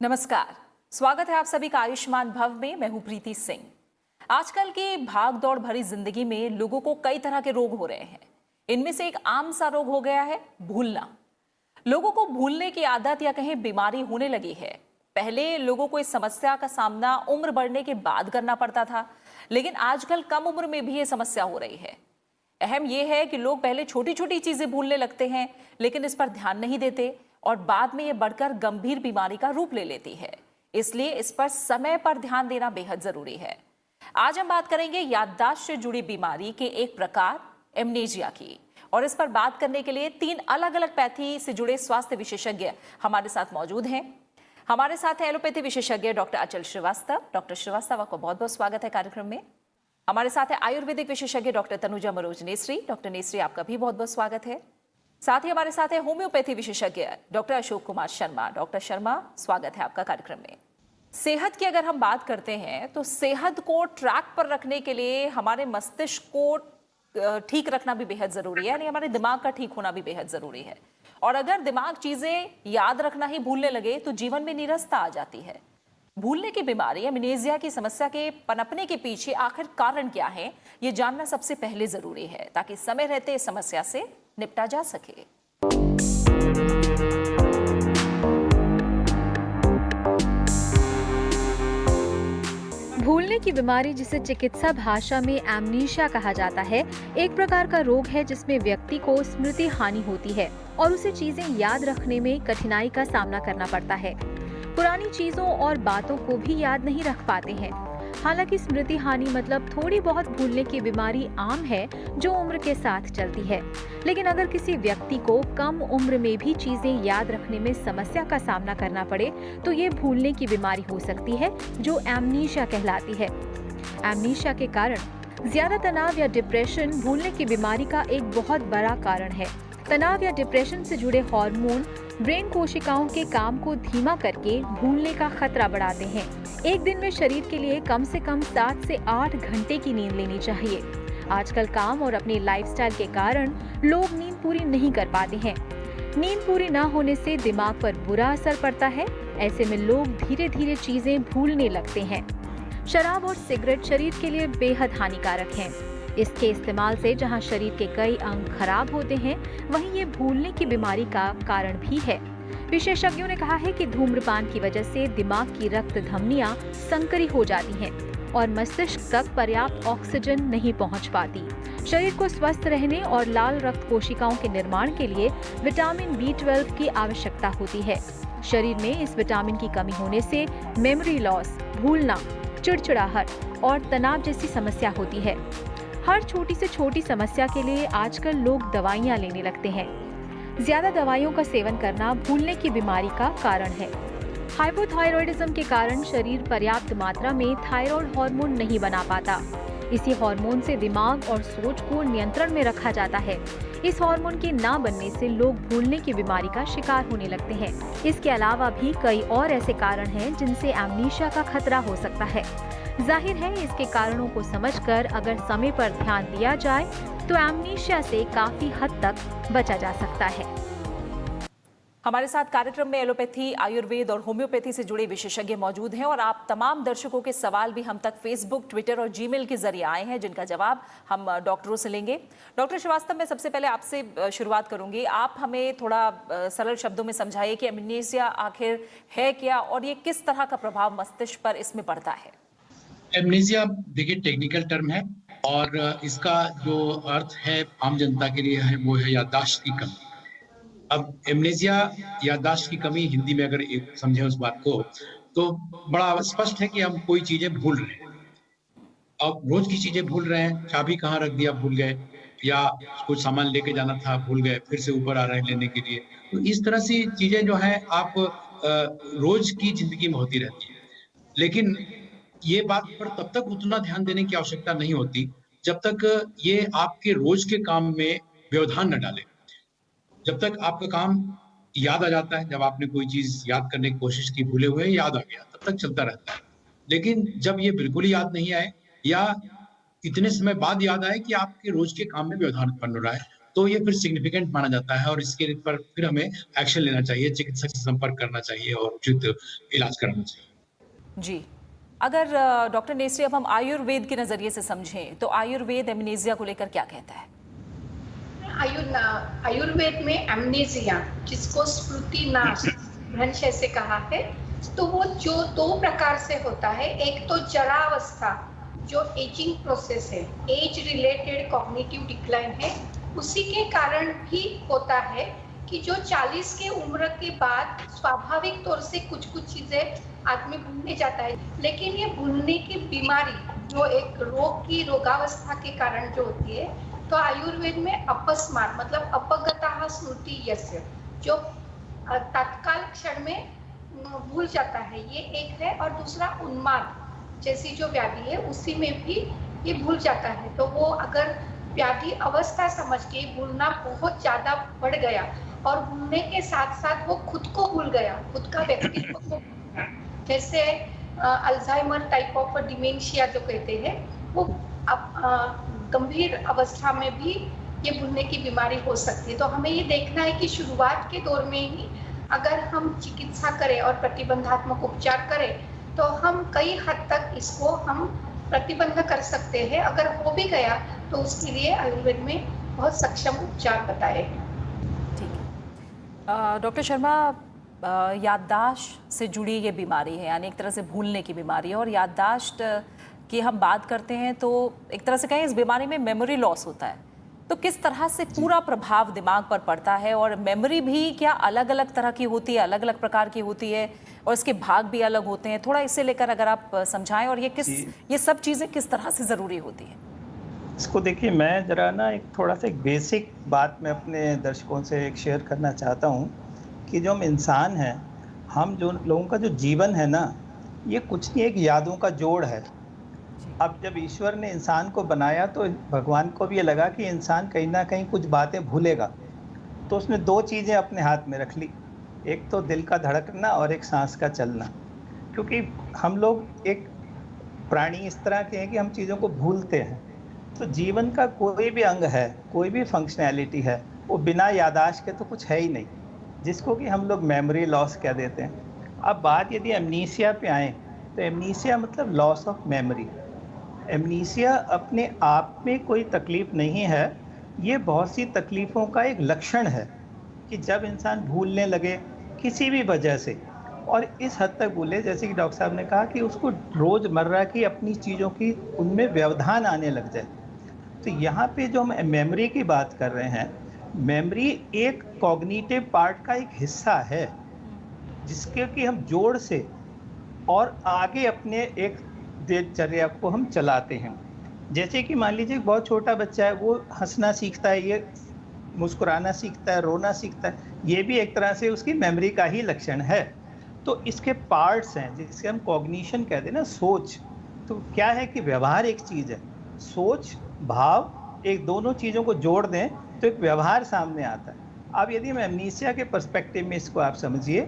नमस्कार। स्वागत है आप सभी का आयुष्मान भव में। मैं हूं प्रीति सिंह। आजकल की भाग दौड़ भरी जिंदगी में लोगों को कई तरह के रोग हो रहे हैं। इनमें से एक आम सा रोग हो गया है भूलना। लोगों को भूलने की आदत या कहें बीमारी होने लगी है। पहले लोगों को इस समस्या का सामना उम्र बढ़ने के बाद करना पड़ता था, लेकिन आजकल कम उम्र में भी ये समस्या हो रही है। अहम यह है कि लोग पहले छोटी छोटी चीजें भूलने लगते हैं, लेकिन इस पर ध्यान नहीं देते और बाद में यह बढ़कर गंभीर बीमारी का रूप ले लेती है। इसलिए इस पर समय पर ध्यान देना बेहद जरूरी है। आज हम बात करेंगे याददाश्त से जुड़ी बीमारी के एक प्रकार एमनेजिया की, और इस पर बात करने के लिए 3 अलग अलग पैथी से जुड़े स्वास्थ्य विशेषज्ञ हमारे साथ मौजूद हैं। हमारे साथ है एलोपैथी विशेषज्ञ डॉक्टर अचल श्रीवास्तव। डॉक्टर श्रीवास्तव, आपका बहुत बहुत स्वागत है कार्यक्रम में। हमारे साथ है आयुर्वेदिक विशेषज्ञ doctor Tanuja Manoj necessary. Doctor necessary, आपका भी बहुत बहुत स्वागत है। साथ ही हमारे साथ है होम्योपैथी विशेषज्ञ डॉक्टर अशोक कुमार शर्मा। डॉक्टर शर्मा, स्वागत है आपका कार्यक्रम में। सेहत की अगर हम बात करते हैं तो सेहत को ट्रैक पर रखने के लिए हमारे मस्तिष्क को ठीक रखना भी बेहद जरूरी है, यानी हमारे दिमाग का ठीक होना भी बेहद जरूरी है। और अगर दिमाग चीजें याद रखना ही भूलने लगे तो जीवन में नीरसता आ जाती है। भूलने की बीमारी एमनेजिया की समस्या के पनपने के पीछे आखिर कारण क्या है, ये जानना सबसे पहले जरूरी है, ताकि समय रहते इस समस्या से निपटा जा सके। भूलने की बीमारी, जिसे चिकित्सा भाषा में एमनीशिया कहा जाता है, एक प्रकार का रोग है जिसमें व्यक्ति को स्मृति हानि होती है और उसे चीजें याद रखने में कठिनाई का सामना करना पड़ता है। पुरानी चीजों और बातों को भी याद नहीं रख पाते हैं। हालांकि स्मृति हानि मतलब थोड़ी बहुत भूलने की बीमारी आम है जो उम्र के साथ चलती है, लेकिन अगर किसी व्यक्ति को कम उम्र में भी चीजें याद रखने में समस्या का सामना करना पड़े तो ये भूलने की बीमारी हो सकती है जो एमनीशिया कहलाती है। एमनीशिया के कारण ज्यादा तनाव या डिप्रेशन भूलने की बीमारी का एक बहुत बड़ा कारण है। तनाव या डिप्रेशन से जुड़े हार्मोन ब्रेन कोशिकाओं के काम को धीमा करके भूलने का खतरा बढ़ाते हैं। एक दिन में शरीर के लिए कम से कम 7 से 8 घंटे की नींद लेनी चाहिए। आजकल काम और अपने लाइफस्टाइल के कारण लोग नींद पूरी नहीं कर पाते हैं। नींद पूरी न होने से दिमाग पर बुरा असर पड़ता है। ऐसे में लोग धीरे धीरे चीजें भूलने लगते हैं। शराब और सिगरेट शरीर के लिए बेहद हानिकारक हैं। इसके इस्तेमाल से जहां शरीर के कई अंग खराब होते हैं, वहीं ये भूलने की बीमारी का कारण भी है। विशेषज्ञों ने कहा है कि धूम्रपान की वजह से दिमाग की रक्त धमनियां संकरी हो जाती हैं और मस्तिष्क तक पर्याप्त ऑक्सीजन नहीं पहुंच पाती। शरीर को स्वस्थ रहने और लाल रक्त कोशिकाओं के निर्माण के लिए विटामिन B12 की आवश्यकता होती है। शरीर में इस विटामिन की कमी होने से मेमोरी लॉस, भूलना, चिड़चिड़ाहट और तनाव जैसी समस्या होती है। हर छोटी से छोटी समस्या के लिए आजकल लोग दवाइयां लेने लगते हैं। ज्यादा दवाइयों का सेवन करना भूलने की बीमारी का कारण है। हाइपोथायरॉयडिज्म के कारण शरीर पर्याप्त मात्रा में थायराइड हार्मोन नहीं बना पाता। इसी हार्मोन से दिमाग और सोच को नियंत्रण में रखा जाता है। इस हार्मोन के ना बनने से लोग भूलने की बीमारी का शिकार होने लगते हैं। इसके अलावा भी कई और ऐसे कारण हैं जिनसे एमनीशिया का खतरा हो सकता है। जाहिर है, इसके कारणों को समझकर अगर समय पर ध्यान दिया जाए तो एमनीशिया से काफी हद तक बचा जा सकता है। हमारे साथ कार्यक्रम में एलोपैथी, आयुर्वेद और होम्योपैथी से जुड़े विशेषज्ञ मौजूद हैं और आप तमाम दर्शकों के सवाल भी हम तक फेसबुक, ट्विटर और जीमेल के जरिए आए हैं, जिनका जवाब हम डॉक्टरों से लेंगे। डॉक्टर श्रीवास्तव, मैं सबसे पहले आपसे शुरुआत करूंगी। आप हमें थोड़ा सरल शब्दों में समझाइए कि एमनेजिया आखिर है क्या और ये किस तरह का प्रभाव मस्तिष्क पर इसमें पड़ता है। एमनेजिया देखिए टेक्निकल टर्म है और इसका जो अर्थ है आम जनता के लिए है वो है याददाश्त की कमी। अब एमनेजिया याददाश्त की कमी हिंदी में अगर एक समझे उस बात को तो बड़ा स्पष्ट है कि हम कोई चीजें भूल रहे हैं। अब रोज की चीजें भूल रहे हैं, चाबी कहाँ रख दिया भूल गए, या कुछ सामान लेके जाना था भूल गए, फिर से ऊपर आ रहे हैं लेने के लिए। तो इस तरह से चीजें जो है आप रोज की जिंदगी में होती रहती है। लेकिन ये बात पर तब तक उतना ध्यान देने की आवश्यकता नहीं होती जब तक ये आपके रोज के काम में व्यवधान न डाले। जब तक आपका काम याद आ जाता है, जब आपने कोई चीज याद करने की कोशिश की, भूले हुए याद आ गया, तब तक चलता रहता है। लेकिन जब ये बिल्कुल ही याद नहीं आए या इतने समय बाद याद आए कि आपके रोज के काम में व्यवधान उत्पन्न हो रहा है, तो ये फिर सिग्निफिकेंट माना जाता है और इसके पर फिर हमें एक्शन लेना चाहिए, चिकित्सक से संपर्क करना चाहिए और उचित इलाज कराना चाहिए। जी, अगर डॉक्टर नेसरी अब हम आयुर्वेद के नजरिए से समझें तो आयुर्वेद एमनेसिया को लेकर क्या कहता है? आयुर्वेद में एमनेसिया, जिसको स्मृति नाश, भ्रंश ऐसे कहा है, तो वो जो 2 प्रकार से होता है। एक तो जरावस्था, जो एजिंग प्रोसेस है, एज रिलेटेड कॉग्निटिव डिक्लाइन है, उसी के कारण भी होता है कि जो 40 के उम्र के बाद स्वाभाविक तौर से कुछ चीजें आदमी भूलने जाता है, लेकिन ये भूलने की बीमारी जो एक रोग की रोगावस्था के कारण जो होती है, तो आयुर्वेद में अपस्मार मतलब अपगतः स्मृति यस्य, जो तत्काल क्षण में भूल जाता है, ये एक है। और दूसरा उन्माद जैसी जो व्याधि है, उसी में भी ये भूल जाता है। तो वो अगर व्याधि अवस्था समझ के भूलना बहुत ज्यादा बढ़ गया और भूलने के साथ साथ वो खुद को भूल गया, खुद का व्यक्तित्व को भूल गया, जैसे अल्जाइमर टाइप ऑफ डिमेंशिया जो कहते हैं, वो गंभीर अवस्था में भी ये भूलने की बीमारी हो सकती है। तो हमें ये देखना है कि शुरुआत के दौर में ही अगर हम चिकित्सा करें और प्रतिबंधात्मक उपचार करें, तो हम कई हद तक इसको हम प्रतिबंध कर सकते हैं। अगर हो भी गया तो उसके लिए आयुर्वेद में बहुत सक्षम उपचार बताए हैं। ठीक है डॉक्टर शर्मा, याददाश्त से जुड़ी ये बीमारी है, यानी एक तरह से भूलने की बीमारी है, और याददाश्त की हम बात करते हैं तो एक तरह से कहें इस बीमारी में मेमोरी लॉस होता है, तो किस तरह से पूरा प्रभाव दिमाग पर पड़ता है, और मेमोरी भी क्या अलग अलग तरह की होती है, अलग अलग प्रकार की होती है, और इसके भाग भी अलग होते हैं? थोड़ा इसे लेकर अगर आप समझाएं, और ये सब चीज़ें किस तरह से ज़रूरी होती हैं? इसको देखिए, मैं जरा ना एक थोड़ा सा एक बेसिक बात मैं अपने दर्शकों से एक शेयर करना चाहता हूँ कि जो हम इंसान हैं, हम जो लोगों का जो जीवन है ना, ये कुछ नहीं, एक यादों का जोड़ है। अब जब ईश्वर ने इंसान को बनाया तो भगवान को भी ये लगा कि इंसान कहीं ना कहीं कुछ बातें भूलेगा, तो उसने 2 चीज़ें अपने हाथ में रख ली, एक तो दिल का धड़कना और एक सांस का चलना। क्योंकि हम लोग एक प्राणी इस तरह के हैं कि हम चीज़ों को भूलते हैं। तो जीवन का कोई भी अंग है, कोई भी फंक्शनैलिटी है, वो बिना याददाश्त के तो कुछ है ही नहीं, जिसको कि हम लोग मेमोरी लॉस कह देते हैं। अब बात यदि एमनीसिया पे आए, तो एमनीसिया मतलब लॉस ऑफ मेमोरी। एमनीसिया अपने आप में कोई तकलीफ नहीं है, ये बहुत सी तकलीफ़ों का एक लक्षण है कि जब इंसान भूलने लगे किसी भी वजह से, और इस हद तक भूले जैसे कि डॉक्टर साहब ने कहा कि उसको रोज़मर्रा की अपनी चीज़ों की उनमें व्यवधान आने लग जाए। तो यहाँ पे जो हम मेमोरी की बात कर रहे हैं, मेमोरी एक कॉग्निटिव पार्ट का एक हिस्सा है, जिसके कि हम जोड़ से और आगे अपने एक दिनचर्या को हम चलाते हैं। जैसे कि मान लीजिए बहुत छोटा बच्चा है, वो हंसना सीखता है, ये मुस्कुराना सीखता है, रोना सीखता है, ये भी एक तरह से उसकी मेमोरी का ही लक्षण है। तो इसके पार्ट्स हैं जिसे हम कॉग्निशन कहते हैं ना, सोच। तो क्या है कि व्यवहार एक चीज़ है, सोच भाव एक दोनों चीज़ों को जोड़ दें तो एक व्यवहार सामने आता है। अब यदि हम एमनीसिया के पर्सपेक्टिव में इसको आप समझिए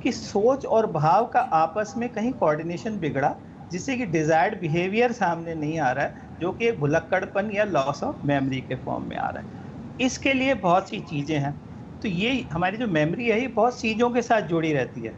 कि सोच और भाव का आपस में कहीं कोऑर्डिनेशन बिगड़ा, जिससे कि डिजायर्ड बिहेवियर सामने नहीं आ रहा है, जो कि एक भुलक्कड़पन या लॉस ऑफ मेमोरी के फॉर्म में आ रहा है। इसके लिए बहुत सी चीज़ें हैं। तो ये हमारी जो मेमोरी है, ये बहुत चीज़ों के साथ जुड़ी रहती है।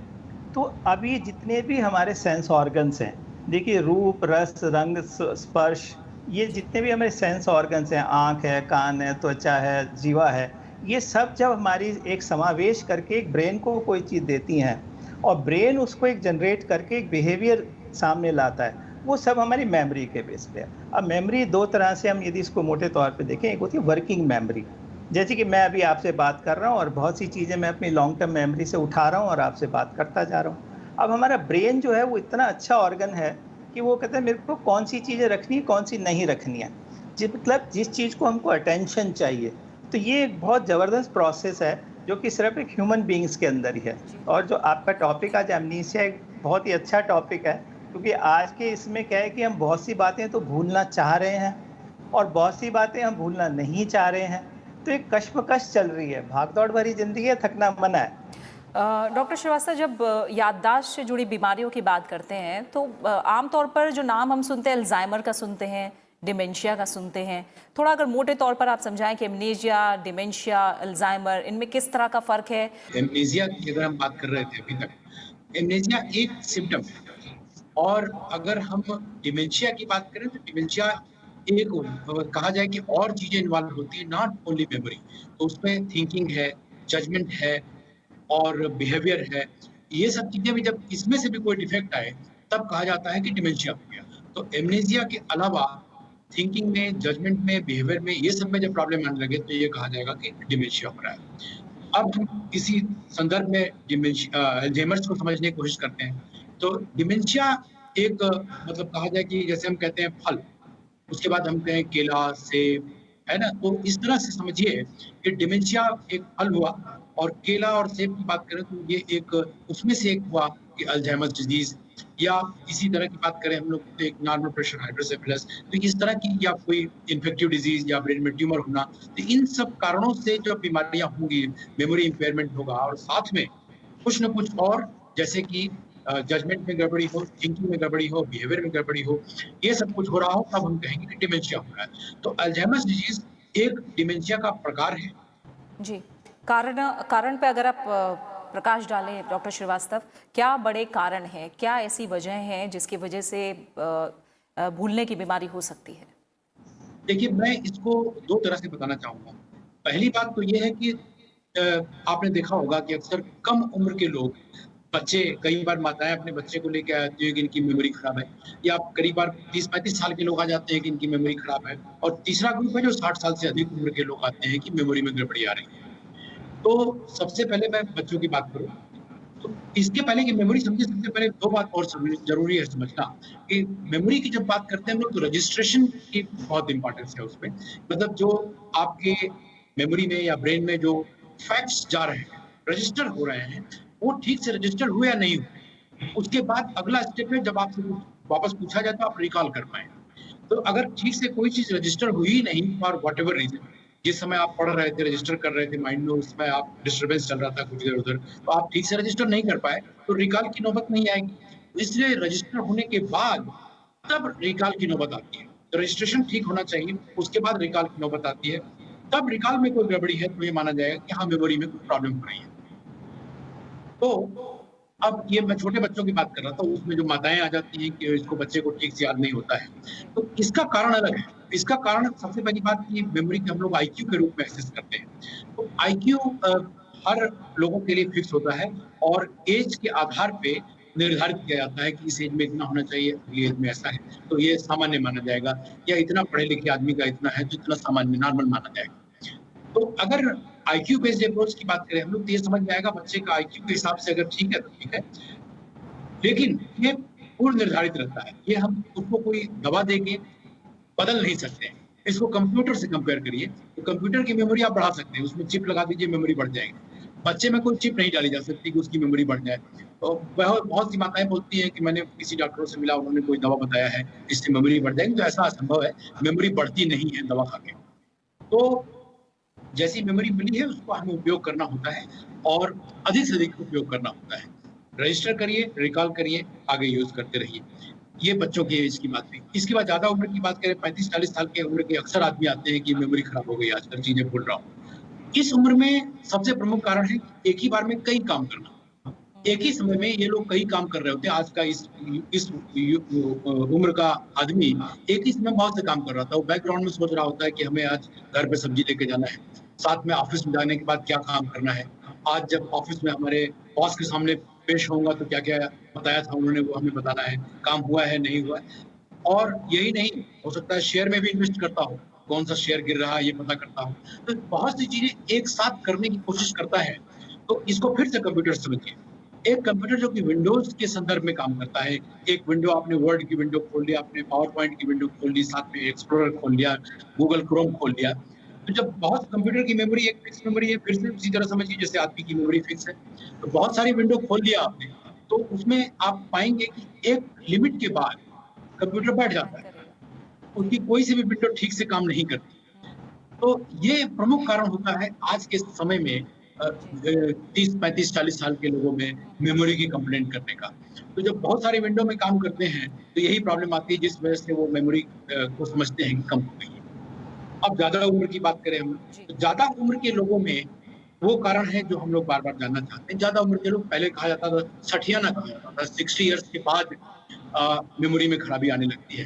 तो अभी जितने भी हमारे सेंस ऑर्गन्स हैं, देखिए रूप, रस, रंग, स्पर्श, ये जितने भी हमारे सेंस ऑर्गन्स हैं, आँख है, कान है, त्वचा है, जीवा है, ये सब जब हमारी एक समावेश करके एक ब्रेन को कोई चीज़ देती हैं और ब्रेन उसको एक जनरेट करके एक बिहेवियर सामने लाता है, वो सब हमारी मेमोरी के बेस पे है। अब मेमोरी 2 तरह से हम यदि इसको मोटे तौर पे देखें, एक होती है वर्किंग मेमोरी, जैसे कि मैं अभी आपसे बात कर रहा हूँ और बहुत सी चीज़ें मैं अपनी लॉन्ग टर्म मेमोरी से उठा रहा हूँ और आपसे बात करता जा रहा हूँ। अब हमारा ब्रेन जो है वो इतना अच्छा ऑर्गन है कि वो कहता है मेरे को कौन सी चीज़ें रखनी है, कौन सी नहीं रखनी है, मतलब जिस चीज़ को हमको अटेंशन चाहिए। तो ये एक बहुत ज़बरदस्त प्रोसेस है जो कि सिर्फ एक ह्यूमन बींग्स के अंदर ही है। और जो आपका टॉपिक आज एमनीसिया, एक बहुत ही अच्छा टॉपिक है, क्योंकि आज के इसमें क्या है कि हम बहुत सी बातें तो भूलना चाह रहे हैं और बहुत सी बातें हम भूलना नहीं चाह रहे हैं। तो एक कश्मकश चल रही है, भागदौड़ भरी जिंदगी है, थकना मना है। डॉक्टर श्रीवास्तव, जब याददाश्त से जुड़ी बीमारियों की बात करते हैं तो आमतौर पर जो नाम हम सुनते हैं अल्जाइमर का सुनते हैं डिमेंशिया का सुनते हैं। थोड़ा अगर मोटे तौर पर आप समझाएं कि एमनेशिया, डिमेंशिया, अल्जाइमर, इनमें किस तरह का फर्क है? एमनेसिया की अगर हम बात कर रहे थे अभी तक, एमनेसिया एक सिम्टम है। और अगर हम डिमेंशिया की बात करें तो डिमेंशिया एक कहा जाए कि और चीजें इन्वॉल्व होती है, नॉट ओनली मेमोरी। तो उसमें थिंकिंग है, जजमेंट है और बिहेवियर है। ये सब चीजें भी जब इसमें से भी कोई डिफेक्ट आए तब कहा जाता है कि डिमेंशिया हो गया। तो एमनेसिया के अलावा थिंकिंग में, जजमेंट में, बिहेवियर में, ये सब में जब प्रॉब्लम आने लगे तो ये कहा जाएगा कि डिमेंशिया हो रहा है। अब हम इसी संदर्भ में अल्जाइमर्स को समझने की कोशिश करते हैं। तो डिमेंशिया एक मतलब कहा जाए कि जैसे हम कहते हैं फल, उसके बाद हम कहें केला, सेब, है ना? तो इस तरह से समझिए कि डिमेंशिया एक फल हुआ और केला और सेब की बात करें तो ये एक उसमें से एक हुआ कि अल्जाइमर्स डिजीज, या इसी तरह की बात करें हम लोग तो एक नॉर्मल प्रेशर हाइड्रोसेफेलस, तो इस तरह की या कोई इन्फेक्टिव डिजीज या ब्रेन में ट्यूमर होना, तो इन सब कारणों से जो बीमारियां होंगी, मेमोरी इंपेयरमेंट होगा और साथ में कुछ न कुछ और, जैसे कि जजमेंट में गड़बड़ी हो, थिंकिंग में गड़बड़ी हो, बिहेवियर में गड़बड़ी हो, ये सब कुछ हो रहा हो, तब हम कहेंगे कि डिमेंशिया हो रहा है। तो अल्जाइमर्स डिजीज एक डिमेंशिया का प्रकार है। जी, कारण कारण पे अगर आप प्रकाश डालें डॉक्टर श्रीवास्तव, क्या बड़े कारण हैं, क्या ऐसी वजह हैं जिसकी वजह से भूलने की बीमारी हो सकती है? देखिए, मैं इसको दो तरह से बताना चाहूंगा। पहली बात तो ये है कि आपने देखा होगा कि अक्सर कम उम्र के लोग, बच्चे, कई बार माताएं अपने बच्चे को लेके आती है कि इनकी मेमोरी खराब है, या कई बार 30-35 साल के लोग आ जाते हैं कि इनकी मेमोरी खराब है, और तीसरा ग्रुप है जो 60 साल से अधिक उम्र के लोग आते हैं कि मेमोरी में गड़बड़ी आ रही है। तो सबसे पहले मैं बच्चों की बात करूं तो इसके पहले कि मेमोरी समझे, सबसे पहले दो बात और जरूरी है समझना कि मेमोरी की जब बात करते हैं हम लोग, तो रजिस्ट्रेशन की बहुत इंपॉर्टेंस है उसमें। मतलब जो आपके मेमोरी में या ब्रेन में जो फैक्ट्स जा रहे हैं, रजिस्टर हो रहे हैं, वो ठीक से रजिस्टर हुए या नहीं हुए, उसके बाद अगला स्टेप है जब आपसे कुछ वापस पूछा जाए तो आप रिकॉल कर पाए। तो अगर ठीक से कोई चीज रजिस्टर हुई ही नहीं फॉर वॉट एवर रीजन, जिस समय आप पढ़ रहे थे, रजिस्टर कर रहे थे माइंड में, उसमें आप डिस्टर्बेंस चल रहा था कुछ इधर उधर, तो आप ठीक से रजिस्टर नहीं कर पाए, तो रिकॉल की नौबत नहीं आएगी। इसलिए रजिस्टर होने के बाद तब रिकॉल की नौबत आती है। तो रजिस्ट्रेशन ठीक होना चाहिए, उसके बाद रिकॉल की नौबत आती है। तब रिकॉल में कोई गड़बड़ी है तो ये माना जाएगा कि हाँ, मेमोरी में कोई प्रॉब्लम हो रही है। तो अब ये मैं छोटे बच्चों की बात कर रहा था, उसमें जो माताएं आ जाती हैं कि इसको, बच्चे को ठीक से याद नहीं होता है, तो इसका कारण अलग है। इसका कारण सबसे पहली बात कि मेमोरी को हम लोग आईक्यू के रूप में एक्सेस करते हैं। तो आईक्यू हर लोगों के लिए फिक्स होता है और एज के आधार पे निर्धारित किया जाता है कि इस एज में इतना होना चाहिए, अगली एज में ऐसा है, तो ये सामान्य माना जाएगा, या इतना पढ़े लिखे आदमी का इतना है तो इतना सामान्य, नॉर्मल माना जाएगा। तो अगर आईक्यू बेस्ड अप्रोच की बात करें हम लोग, तो ये समझ में आएगा बच्चे का आईक्यू के हिसाब से अगर ठीक है तो ठीक है, लेकिन ये पूर्व निर्धारित रहता है। ये हम उसको कोई दवा देके बदल नहीं सकते हैं। इसको कंप्यूटर से कंपेयर करिए, तो कंप्यूटर की मेमोरी आप बढ़ा सकते हैं, उसमें चिप लगा दीजिए, मेमोरी बढ़ जाएगी। बच्चे में कोई चिप नहीं डाली जा सकती कि उसकी मेमोरी बढ़ जाए। तो बहुत सी माताएं बोलती हैं कि मैंने किसी डॉक्टरों से मिला, उन्होंने कोई दवा बताया है इससे मेमोरी बढ़ जाएगी, तो ऐसा असंभव है, मेमोरी बढ़ती नहीं है दवा खा के। तो जैसी मेमोरी मिली है उसको हमें उपयोग करना होता है और अधिक से अधिक उपयोग करना होता है। रजिस्टर करिए, रिकॉल करिए, आगे यूज करते रहिए। ये बच्चों की एज की बात हुई। इसके बाद ज्यादा उम्र की बात करें, 35-40 साल के उम्र के अक्सर आदमी आते हैं कि मेमोरी खराब हो गई, आजकल चीजें भूल रहा हूँ। इस उम्र में सबसे प्रमुख कारण है एक ही बार में कई काम करना। एक ही समय में ये लोग कई काम कर रहे होते हैं। आज का इस उम्र का आदमी एक ही समय बहुत से काम कर रहा था। वो बैकग्राउंड में सोच रहा होता है कि हमें आज घर पे सब्जी लेके जाना है, साथ में ऑफिस में जाने के बाद क्या काम करना है, आज जब ऑफिस में हमारे बॉस के सामने पेश होऊंगा तो क्या क्या बताया था उन्होंने वो हमें बताना है, काम हुआ है नहीं हुआ है। और यही नहीं, हो सकता है शेयर में भी इन्वेस्ट करता हो, कौन सा शेयर गिर रहा है ये पता करता हो। तो बहुत सी चीजें एक साथ करने की कोशिश करता है। तो इसको फिर से कंप्यूटर समझिए। एक कंप्यूटर जो कि विंडोज के संदर्भ में काम करता है, एक विंडो, आपने वर्ड की विंडो खोल लिया, आपने पावर पॉइंट की विंडो खोल ली, साथ में एक्सप्लोरर खोल लिया, गूगल क्रोम खोल लिया। तो जब बहुत कंप्यूटर की मेमोरी एक फिक्स मेमोरी है, फिर से उसी तरह समझिए जैसे आदमी की मेमोरी फिक्स है, तो बहुत सारी विंडो खोल लिया आपने, तो उसमें आप पाएंगे कि एक लिमिट के बाद कंप्यूटर बैठ जाता है, उसकी कोई सी भी विंडो ठीक से काम नहीं करती। तो ये प्रमुख कारण होता है आज के समय में 30, 35, 40 साल के लोगों में मेमोरी की कंप्लेंट करने का। तो जब बहुत सारे विंडो में काम करते हैं, तो यही प्रॉब्लम आती है जिस वजह से वो मेमोरी को समझते हैं कि कम हो गई है। अब ज़्यादा उम्र की बात करें हम, तो ज़्यादा उम्र के लोगों में वो कारण है जो हम लोग बार-बार जानना चाहते हैं। ज़्यादा उम्र के लोग पहले कहा जाता था, सठियाना कहा जाता था, 60 इयर्स के बाद मेमोरी में खराबी आने लगती है।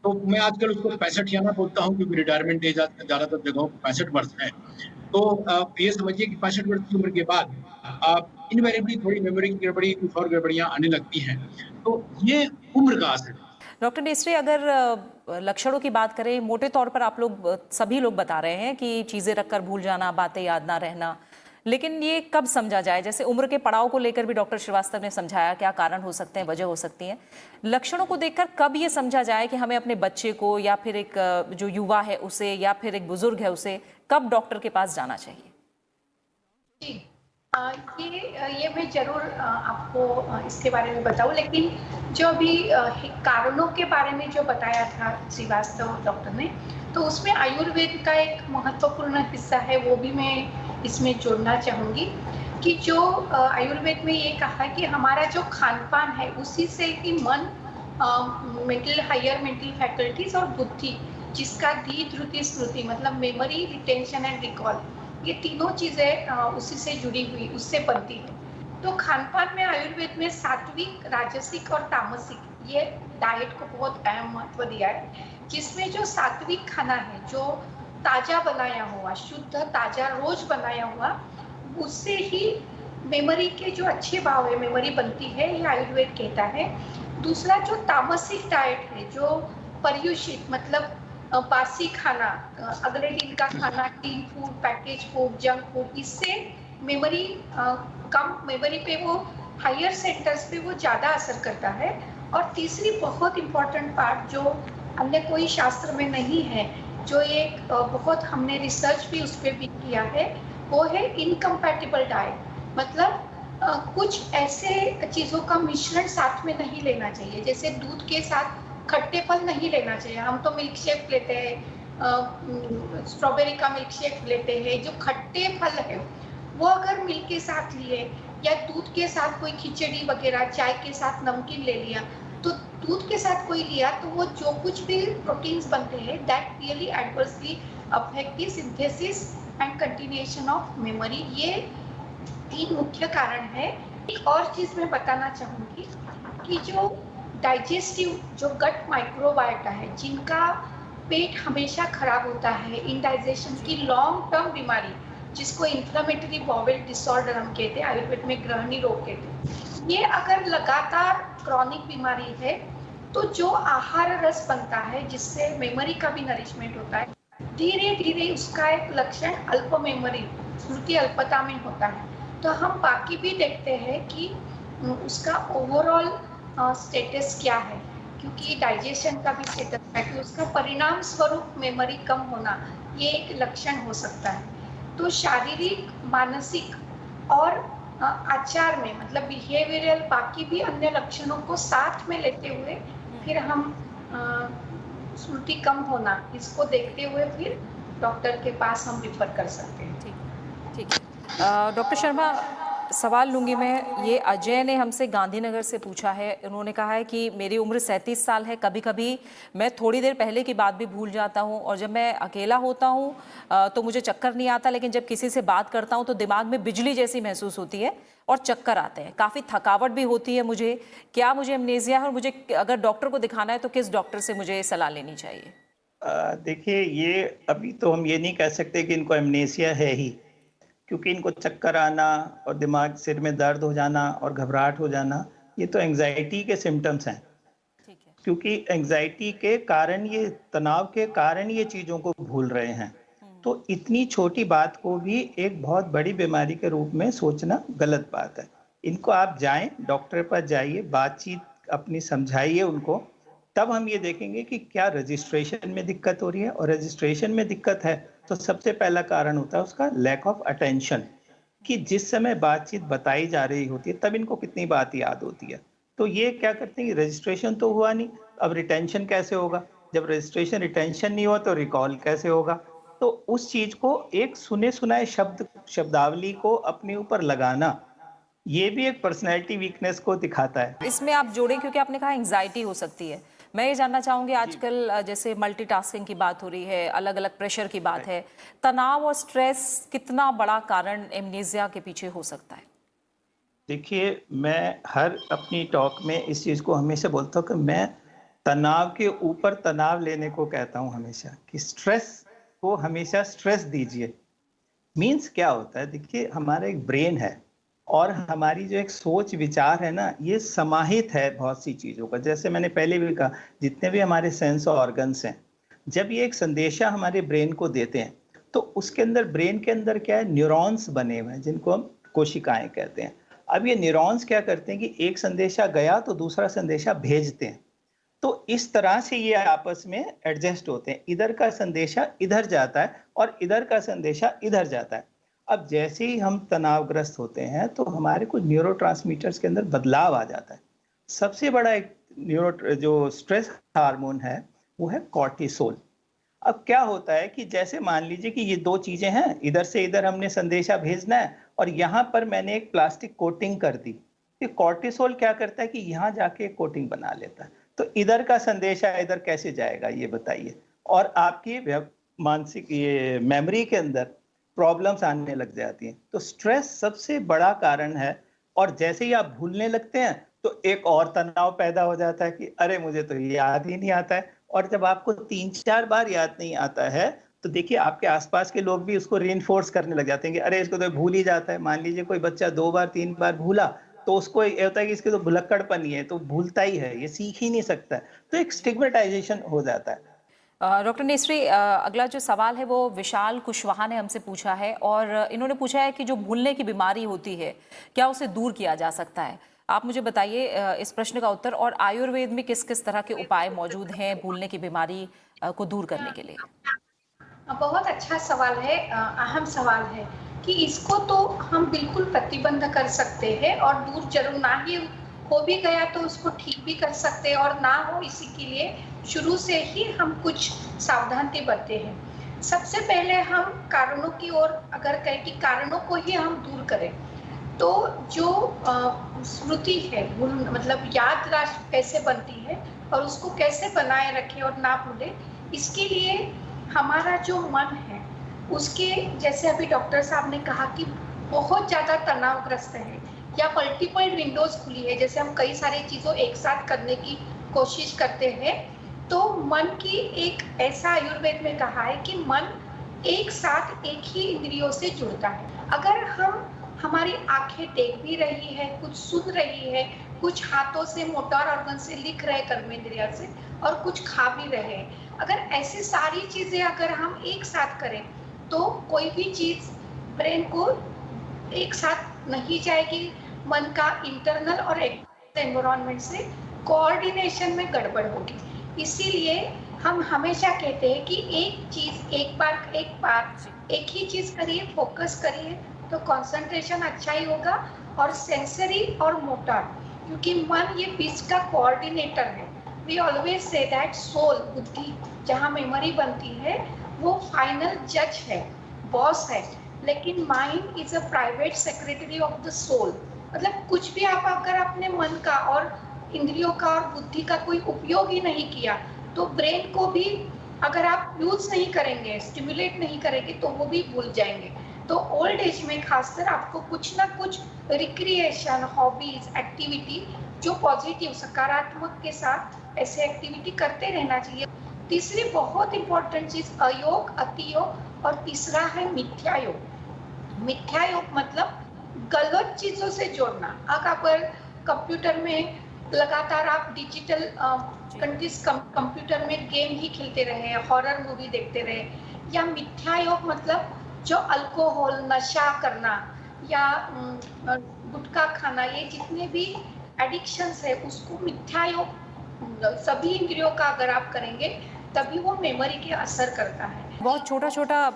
तो मैं आजकल उसको 65याना बोलता हूँ क्योंकि रिटायरमेंट एज आजकल ज़्यादातर जगहों पे 65 वर्ष है। तो ये समझिए कि 65 वर्ष की उम्र के बाद इनवेरिएबली थोड़ी मेमोरी की गड़बड़ी, कुछ और गड़बड़ियाँ आने लगती हैं। तो ये उम्र का असर है। डॉक्टर नेस्री, अगर लक्षणों की बात करें, मोटे तौर पर आप लोग सभी लोग बता रहे हैं कि चीज़ें रखकर भूल जाना, बातें याद ना रहना, लेकिन ये कब समझा जाए? जैसे उम्र के पड़ाव को लेकर भी डॉक्टर श्रीवास्तव ने समझाया क्या कारण हो सकते हैं, वजह हो सकती है। लक्षणों को देखकर कब ये समझा जाए कि हमें अपने बच्चे को या फिर एक जो युवा है उसे या फिर एक बुजुर्ग है उसे कब डॉक्टर के पास जाना चाहिए? जी, ये मैं ज़रूर आपको इसके बारे में बताऊँ, लेकिन जो अभी कारणों के बारे में जो बताया था श्रीवास्तव डॉक्टर ने, तो उसमें आयुर्वेद का एक महत्वपूर्ण हिस्सा है, वो भी मैं इसमें जोड़ना चाहूँगी कि जो आयुर्वेद में ये कहा कि हमारा जो खान-पान है, उसी से ही मन, हायर मेंटल फैकल्टीज़ और बुद्धि, जिसका धी, धृति, स्मृति मतलब मेमोरी, रिटेंशन एंड रिकॉल, ये तीनों चीज़ें उसी से जुड़ी हुई, उससे बनती है। तो खान-पान में आयुर्वेद में सात्विक, राजसिक और तामसिक, ये डाइट को बहुत अहम महत्व दिया है, जिसमें जो सात्विक खाना है, जो ताज़ा बनाया हुआ, शुद्ध ताज़ा रोज बनाया हुआ, उससे ही मेमोरी के जो अच्छे भाव है, मेमोरी बनती है, ये आयुर्वेद कहता है। दूसरा जो तामसिक डाइट है, जो पर्युषित मतलब बासी खाना, अगले दिन का खाना, tin food, package food, junk food, इससे मेमोरी कम, मेमोरी पे वो हायर सेंटर्स पे वो ज़्यादा असर करता है। और तीसरी बहुत इम्पोर्टेंट पार्ट जो अन्य कोई शास्त्र में नहीं है, जो एक बहुत हमने रिसर्च भी उस पर भी किया है, वो है इनकम्पैटिबल डाइट। मतलब कुछ ऐसे चीज़ों का मिश्रण साथ में नहीं लेना चाहिए, जैसे दूध के साथ खट्टे फल नहीं लेना चाहिए। हम तो मिल्क शेक लेते हैं, स्ट्रॉबेरी का मिल्क शेक लेते हैं, जो खट्टे फल है वो अगर मिल्क के साथ लिए या दूध के साथ कोई खिचड़ी वगैरह, चाय के साथ नमकीन ले लिया, तो दूध के साथ कोई लिया तो वो जो कुछ भी प्रोटीन्स बनते हैं, that really adversely affect the synthesis and continuation of memory. ये 3 मुख्य कारण है। एक और चीज़ मैं बताना चाहूँगी कि जो डाइजेस्टिव, जो गट माइक्रोबायोटा है, जिनका पेट हमेशा खराब होता है, इंडाइजेशन की लॉन्ग टर्म बीमारी, जिसको इन्फ्लेमेटरी बाउल डिसऑर्डर हम कहते हैं, आयुर्वेद में ग्रहणी रोग कहते हैं, ये अगर लगातार क्रॉनिक बीमारी है, तो जो आहार रस बनता है जिससे मेमोरी का भी नरिशमेंट होता है, धीरे धीरे उसका एक लक्षण अल्प मेमोरी, स्मृति अल्पता में होता है। तो हम बाकी भी देखते हैं कि उसका ओवरऑल स्टेटस क्या है, क्योंकि डाइजेशन का भी स्टेटस है कि उसका परिणाम स्वरूप मेमोरी कम होना, ये एक लक्षण हो सकता है। तो शारीरिक, मानसिक और आचार में मतलब बिहेवियरल बाकी भी अन्य लक्षणों को साथ में लेते हुए फिर हम स्मृति कम होना, इसको देखते हुए फिर डॉक्टर के पास हम रिफर कर सकते हैं। ठीक है। डॉक्टर शर्मा, सवाल लूंगी मैं। ये अजय ने हमसे गांधीनगर से पूछा है। उन्होंने कहा है कि मेरी उम्र 37 साल है, कभी कभी मैं थोड़ी देर पहले की बात भी भूल जाता हूँ, और जब मैं अकेला होता हूँ तो मुझे चक्कर नहीं आता, लेकिन जब किसी से बात करता हूँ तो दिमाग में बिजली जैसी महसूस होती है और चक्कर आते हैं, काफ़ी थकावट भी होती है मुझे। क्या मुझे एमनेसिया है, और मुझे अगर डॉक्टर को दिखाना है तो किस डॉक्टर से मुझे सलाह लेनी चाहिए? देखिए, ये अभी तो हम ये नहीं कह सकते कि इनको एमनेसिया है ही, क्योंकि इनको चक्कर आना और दिमाग, सिर में दर्द हो जाना और घबराहट हो जाना, ये तो एंजाइटी के सिम्टम्स हैं। ठीक है। क्योंकि एंजाइटी के कारण, ये तनाव के कारण ये चीज़ों को भूल रहे हैं। तो इतनी छोटी बात को भी एक बहुत बड़ी बीमारी के रूप में सोचना गलत बात है। इनको आप जाएं, डॉक्टर पर जाइए, बातचीत अपनी समझाइए उनको, तब हम ये देखेंगे कि क्या रजिस्ट्रेशन में दिक्कत हो रही है। और रजिस्ट्रेशन में दिक्कत है तो सबसे पहला कारण होता है उसका लैक ऑफ अटेंशन, कि जिस समय बातचीत बताई जा रही होती है तब इनको कितनी बात याद होती है। तो ये क्या करते हैं कि रजिस्ट्रेशन तो हुआ नहीं, अब रिटेंशन कैसे होगा? जब रजिस्ट्रेशन, रिटेंशन नहीं हुआ तो रिकॉल कैसे होगा? तो उस चीज को एक सुने सुनाए शब्दावली को अपने ऊपर लगाना, ये भी एक पर्सनैलिटी वीकनेस को दिखाता है। इसमें आप जोड़ें, क्योंकि आपने कहा एंग्जाइटी हो सकती है। मैं ये जानना चाहूंगी, आजकल जैसे मल्टीटास्किंग की बात हो रही है, अलग अलग प्रेशर की बात है, तनाव और स्ट्रेस कितना बड़ा कारण एमनेसिया के पीछे हो सकता है? देखिए, मैं हर अपनी टॉक में इस चीज को हमेशा बोलता हूँ कि मैं तनाव के ऊपर तनाव लेने को कहता हूँ हमेशा, कि स्ट्रेस को हमेशा स्ट्रेस दीजिए। मीन्स क्या होता है, देखिए हमारा एक ब्रेन है और हमारी जो एक सोच विचार है ना, ये समाहित है बहुत सी चीजों का। जैसे मैंने पहले भी कहा, जितने भी हमारे सेंस ऑर्गन्स हैं, जब ये एक संदेशा हमारे ब्रेन को देते हैं, तो उसके अंदर, ब्रेन के अंदर क्या है, न्यूरॉन्स बने हुए हैं जिनको हम कोशिकाएं कहते हैं। अब ये न्यूरॉन्स क्या करते हैं कि एक संदेशा गया तो दूसरा संदेशा भेजते हैं। तो इस तरह से ये आपस में एडजस्ट होते हैं, इधर का संदेशा इधर जाता है और इधर का संदेशा इधर जाता है। अब जैसे ही हम तनावग्रस्त होते हैं तो हमारे कुछ न्यूरोट्रांसमीटर्स के अंदर बदलाव आ जाता है। सबसे बड़ा एक जो स्ट्रेस हार्मोन है वो है कॉर्टिसोल। अब क्या होता है कि जैसे मान लीजिए कि ये दो चीजें हैं, इधर से इधर हमने संदेशा भेजना है और यहाँ पर मैंने एक प्लास्टिक कोटिंग कर दी। ये कॉर्टिसोल क्या करता है कि यहाँ जाके एक कोटिंग बना लेता है। तो इधर का संदेशा इधर कैसे जाएगा, ये बताइए। और आपकी मानसिक ये मेमोरी के अंदर प्रॉब्लम्स आने लग जाती हैं। तो स्ट्रेस सबसे बड़ा कारण है। और जैसे ही आप भूलने लगते हैं तो एक और तनाव पैदा हो जाता है कि अरे मुझे तो ये याद ही नहीं आता है। और जब आपको 3-4 बार याद नहीं आता है तो देखिए आपके आसपास के लोग भी उसको रीइंफोर्स करने लग जाते हैं कि अरे इसको तो भूल ही जाता है। मान लीजिए कोई बच्चा 2 बार 3 बार भूला तो उसको ये होता है कि इसके तो भुलक्कड़पन ही है, तो भूलता ही है, ये सीख ही नहीं सकता है। तो एक स्टिग्मेटाइजेशन हो जाता है। डॉक्टर नेसरी, अगला जो सवाल है वो विशाल कुशवाहा ने हमसे पूछा है और इन्होंने पूछा है कि जो भूलने की बीमारी होती है, क्या उसे दूर किया जा सकता है? आप मुझे बताइए इस प्रश्न का उत्तर, और आयुर्वेद में किस किस तरह के उपाय मौजूद हैं भूलने की बीमारी को दूर करने के लिए? बहुत अच्छा सवाल है, अहम सवाल है कि इसको तो हम बिल्कुल प्रतिबंध कर सकते हैं और दूर जरूर, ना ही हो भी गया तो उसको ठीक भी कर सकते हैं, और ना हो इसी के लिए शुरू से ही हम कुछ सावधानी बरते हैं। सबसे पहले हम कारणों की ओर अगर कहें कि कारणों को ही हम दूर करें, तो जो स्मृति है, मतलब याददाश्त कैसे बनती है और उसको कैसे बनाए रखें और ना भूले, इसके लिए हमारा जो मन है उसके, जैसे अभी डॉक्टर साहब ने कहा कि बहुत ज़्यादा तनावग्रस्त है या मल्टीपल विंडोज खुली है, जैसे हम कई सारी चीज़ों एक साथ करने की कोशिश करते हैं, तो मन की एक ऐसा आयुर्वेद में कहा है कि मन एक साथ एक ही इंद्रियों से जुड़ता है। अगर हम, हमारी आंखें देख भी रही है, कुछ सुन रही है, कुछ हाथों से मोटर ऑर्गन से लिख रहे कर्मेंद्रिय से, और कुछ खा भी रहे हैं, अगर ऐसी सारी चीजें अगर हम एक साथ करें तो कोई भी चीज ब्रेन को एक साथ नहीं जाएगी। मन का इंटरनल और एक्सटर्नल एनवायरनमेंट से कोऑर्डिनेशन में गड़बड़ होगी। इसीलिए हम हमेशा कहते हैं कि एक चीज एक बार एक ही चीज करिए, फोकस करिए, तो कंसंट्रेशन अच्छा ही होगा। और सेंसरी और मोटर, क्योंकि मन ये बीच का कोऑर्डिनेटर है। We always say that soul, बुद्धि जहाँ मेमोरी बनती है, वो फाइनल जज है, बॉस है, लेकिन mind is a private secretary of the soul. मतलब कुछ भी आप अगर अपने मन का और इंद्रियों का और बुद्धि का कोई उपयोग ही नहीं किया, तो ब्रेन को भी अगर आप यूज नहीं करेंगे, स्टिमुलेट नहीं करेंगे, तो वो भी भूल जाएंगे। तो ओल्ड एज में खासकर आपको कुछ ना कुछ रिक्रिएशन, हॉबीज, एक्टिविटी जो पॉजिटिव, सकारात्मक के साथ ऐसे एक्टिविटी करते रहना चाहिए। तीसरी बहुत इंपॉर्टेंट चीज अयोग, अतियोग, और तीसरा है मिथ्या योग। मिथ्या योग मतलब गलत चीजों से जोड़ना। अगर कंप्यूटर में लगातार आप डिजिटल कंप्यूटर में गेम ही खेलते रहे, हॉरर मूवी देखते रहे, या मिथ्या योग मतलब जो अल्कोहल, नशा करना या गुटखा खाना, ये जितने भी एडिक्शंस है उसको मिथ्या योग सभी इंद्रियों का अगर आप करेंगे तभी वो मेमोरी के असर करता है। बहुत छोटा छोटा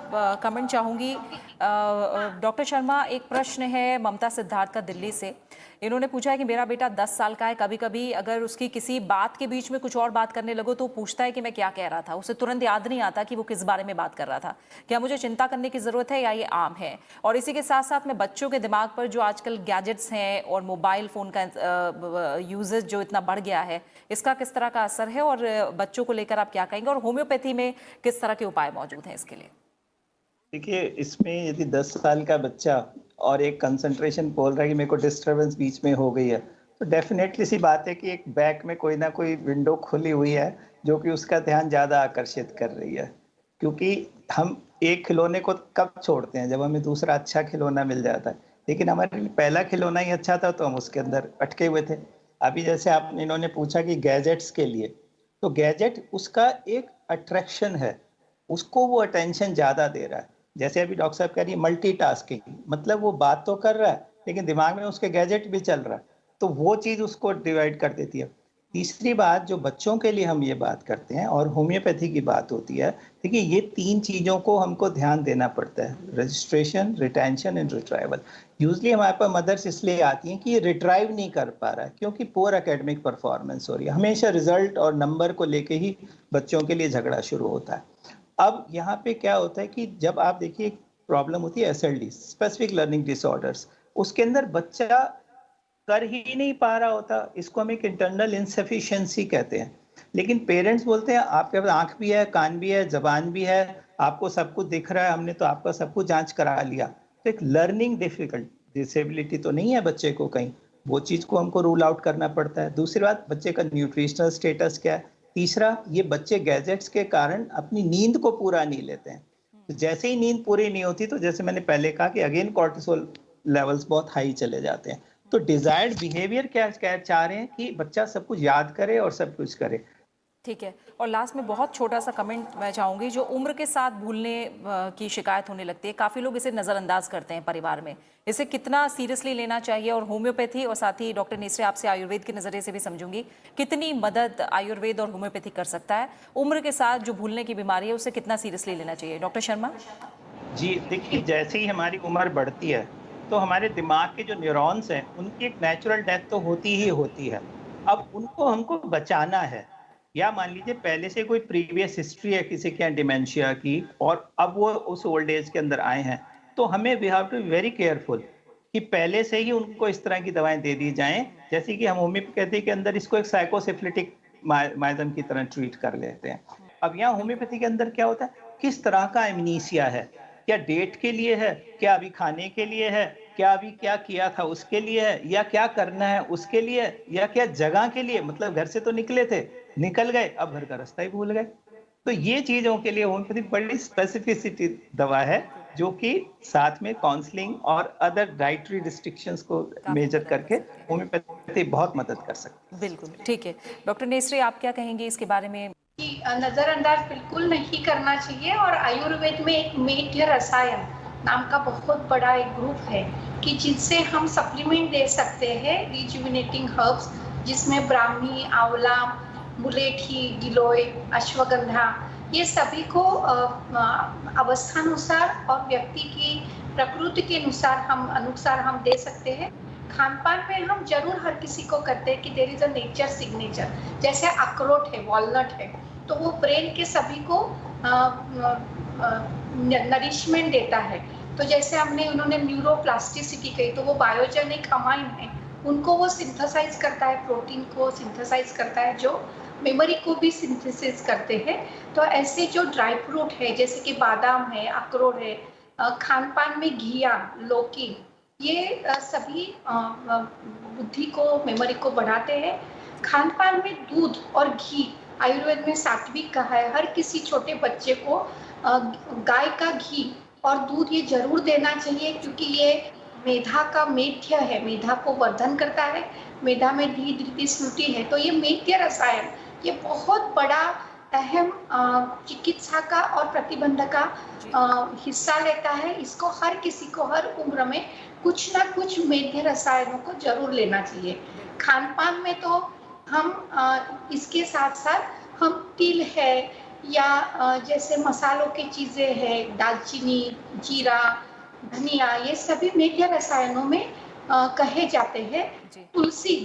कमेंट चाहूंगी। डॉक्टर शर्मा, एक प्रश्न है ममता सिद्धार्थ का दिल्ली से। इन्होंने पूछा है कि मेरा बेटा 10 साल का है, कभी कभी अगर उसकी किसी बात के बीच में कुछ और बात करने लगो तो पूछता है कि मैं क्या कह रहा था, उसे तुरंत याद नहीं आता कि वो किस बारे में बात कर रहा था। क्या मुझे चिंता करने की जरूरत है या ये आम है? और इसी के साथ साथ में बच्चों के दिमाग पर जो आजकल गैजेट्स हैं और मोबाइल फोन का यूजेज जो इतना बढ़ गया है, इसका किस तरह का असर है और बच्चों को लेकर आप क्या कहेंगे, और होम्योपैथी में किस तरह के उपाय मौजूद हैं इसके लिए? देखिए, इसमें यदि 10 साल का बच्चा और एक कंसंट्रेशन बोल रहा है कि मेरे को डिस्टरबेंस बीच में हो गई है, तो डेफिनेटली सी बात है कि एक बैक में कोई ना कोई विंडो खुली हुई है जो कि उसका ध्यान ज़्यादा आकर्षित कर रही है। क्योंकि हम एक खिलौने को कब छोड़ते हैं? जब हमें दूसरा अच्छा खिलौना मिल जाता है। लेकिन हमारे लिए पहला खिलौना ही अच्छा था तो हम उसके अंदर अटके हुए थे। अभी जैसे इन्होंने पूछा कि गैजेट्स के लिए, तो गैजेट उसका एक अट्रैक्शन है, उसको वो अटेंशन ज़्यादा दे रहा है। जैसे अभी डॉक्टर साहब कह रही है मल्टीटास्किंग, मतलब वो बात तो कर रहा है लेकिन दिमाग में उसके गैजेट भी चल रहा है, तो वो चीज़ उसको डिवाइड कर देती है। तीसरी बात, जो बच्चों के लिए हम ये बात करते हैं और होम्योपैथी की बात होती है, देखिए ये 3 चीज़ों को हमको ध्यान देना पड़ता है, registration, retention and retrieval. Usually हमारे पास मदर्स इसलिए आती हैं कि ये रिट्राइव नहीं कर पा रहा है क्योंकि पुअर एकेडमिक परफॉर्मेंस हो रही है। हमेशा रिजल्ट और नंबर को लेके ही बच्चों के लिए झगड़ा शुरू होता है। अब यहाँ पे क्या होता है कि जब आप देखिए प्रॉब्लम होती है SLD, स्पेसिफिक लर्निंग डिसऑर्डर्स, उसके अंदर बच्चा कर ही नहीं पा रहा होता, इसको हम एक इंटरनल इनसफिशिएंसी कहते हैं। लेकिन पेरेंट्स बोलते हैं आपके पास आंख भी है, कान भी है, जबान भी है, आपको सब कुछ दिख रहा है, हमने तो आपका सब कुछ जांच करा लिया। तो एक लर्निंग डिसेबिलिटी तो नहीं है बच्चे को कहीं, वो चीज़ को हमको रूल आउट करना पड़ता है। दूसरी बात, बच्चे का न्यूट्रिशनल स्टेटस क्या है। तीसरा, ये बच्चे गैजेट्स के कारण अपनी नींद को पूरा नहीं लेते हैं। तो जैसे ही नींद पूरी नहीं होती तो जैसे मैंने पहले कहा कि अगेन कॉर्टिसोल लेवल्स बहुत हाई चले जाते हैं। तो डिजायर्ड बिहेवियर क्या चाह रहे हैं कि बच्चा सब कुछ याद करे और सब कुछ करे। ठीक है। और लास्ट में बहुत छोटा सा कमेंट मैं चाहूंगी, जो उम्र के साथ भूलने की शिकायत होने लगती है, काफ़ी लोग इसे नज़रअंदाज करते हैं परिवार में, इसे कितना सीरियसली लेना चाहिए? और होम्योपैथी और साथ ही डॉक्टर नेसरे आपसे आयुर्वेद के नज़रिए से भी समझूंगी, कितनी मदद आयुर्वेद और होम्योपैथी कर सकता है? उम्र के साथ जो भूलने की बीमारी है उसे कितना सीरियसली लेना चाहिए? डॉक्टर शर्मा जी देखिए, जैसे ही हमारी उम्र बढ़ती है तो हमारे दिमाग के जो न्यूरॉन्स हैं उनकी एक नेचुरल डेथ तो होती ही होती है। अब उनको हमको बचाना है, या मान लीजिए पहले से कोई प्रीवियस हिस्ट्री है किसी के यहाँ डिमेंशिया की और अब वो उस ओल्ड एज के अंदर आए हैं, तो हमें we have to be very careful कि पहले से ही उनको इस तरह की दवाएं दे दी जाएं, जैसे कि हम होम्योपैथी के अंदर इसको एक साइकोसिफिलिटिक माइजम की तरह ट्रीट कर लेते हैं। अब यहाँ होम्योपैथी के अंदर क्या होता है, किस तरह का एमनीसिया है, क्या डेट के लिए है, क्या अभी खाने के लिए है, क्या अभी क्या किया था उसके लिए है, या क्या करना है उसके लिए, या क्या जगह के लिए, मतलब घर से तो निकले थे, निकल गए, अब घर का रास्ता ही भूल गए। तो ये चीजों के लिए होम्योपैथी बड़ी स्पेसिफिसिटी दवा है जो कि साथ में काउंसलिंग और अदर डाइटरी रिस्ट्रिक्शंस को मेजर करके होम्योपैथी बहुत मदद कर सकती है। बिल्कुल ठीक है। डॉक्टर नेसरे, आप क्या कहेंगे इसके बारे में? कि नजरअंदाज बिल्कुल नहीं करना चाहिए। और आयुर्वेद में एक मेध्य रसायन नाम का बहुत बड़ा एक ग्रुप है कि जिनसे हम सप्लीमेंट दे सकते हैं, रिजुविनेटिंग हर्ब्स, जिसमें ब्राह्मी, आंवला, मुलेठी, गिलोय, अश्वगंधा, ये सभी को अवस्थानुसार और व्यक्ति की प्रकृति के अनुसार हम दे सकते हैं। खान पान में हम जरूर हर किसी को करते हैं कि there is a nature signature. जैसे अखरोट है, वॉलनट है, तो वो ब्रेन के सभी को नरिशमेंट देता है। तो जैसे उन्होंने न्यूरोप्लास्टिसिटी कही, तो वो बायोजेनिक अमाइन है, उनको वो सिंथेसाइज करता है, प्रोटीन को सिंथेसाइज करता है, जो मेमोरी को भी सिंथेसिस करते हैं। तो ऐसे जो ड्राई फ्रूट है जैसे कि बादाम है, अखरोट है, खान पान में घिया, लौकी, ये सभी बुद्धि को, मेमोरी को बढ़ाते हैं। खान पान में दूध और घी, आयुर्वेद में सात्विक कहा है, हर किसी छोटे बच्चे को गाय का घी और दूध ये जरूर देना चाहिए, क्योंकि ये मेधा का मेध्य है, मेधा को वर्धन करता है, मेधा में धृति स्मृति है। तो ये मेध्य रसायन ये बहुत बड़ा अहम चिकित्सा का और प्रतिबंध का हिस्सा लेता है। इसको हर किसी को हर उम्र में कुछ ना कुछ मेध्य रसायनों को जरूर लेना चाहिए। खान पान में तो हम इसके साथ साथ हम तिल है, या जैसे मसालों की चीज़ें हैं, दालचीनी, जीरा, धनिया, ये सभी मेघ्य रसायनों में कहे जाते हैं। जी। तुलसी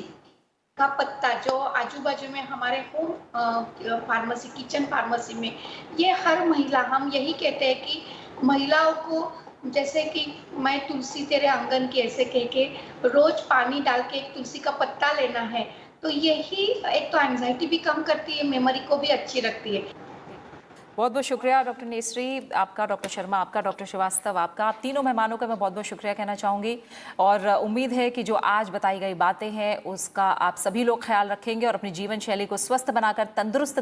का पत्ता जो आजू बाजू में हमारे होम फार्मेसी, किचन फार्मेसी में, ये हर महिला, हम यही कहते हैं कि महिलाओं को, जैसे कि मैं तुलसी तेरे आंगन की ऐसे कह के रोज पानी डाल के एक तुलसी का पत्ता लेना है, तो यही एक तो एंजाइटी भी कम करती है, मेमोरी को भी अच्छी रखती है। बहुत बहुत शुक्रिया डॉक्टर नेसरी आपका, डॉक्टर शर्मा आपका, डॉक्टर श्रीवास्तव आपका। आप तीनों मेहमानों का मैं बहुत बहुत शुक्रिया कहना चाहूँगी और उम्मीद है कि जो आज बताई गई बातें हैं उसका आप सभी लोग ख्याल रखेंगे और अपनी जीवन शैली को स्वस्थ बनाकर तंदुरुस्त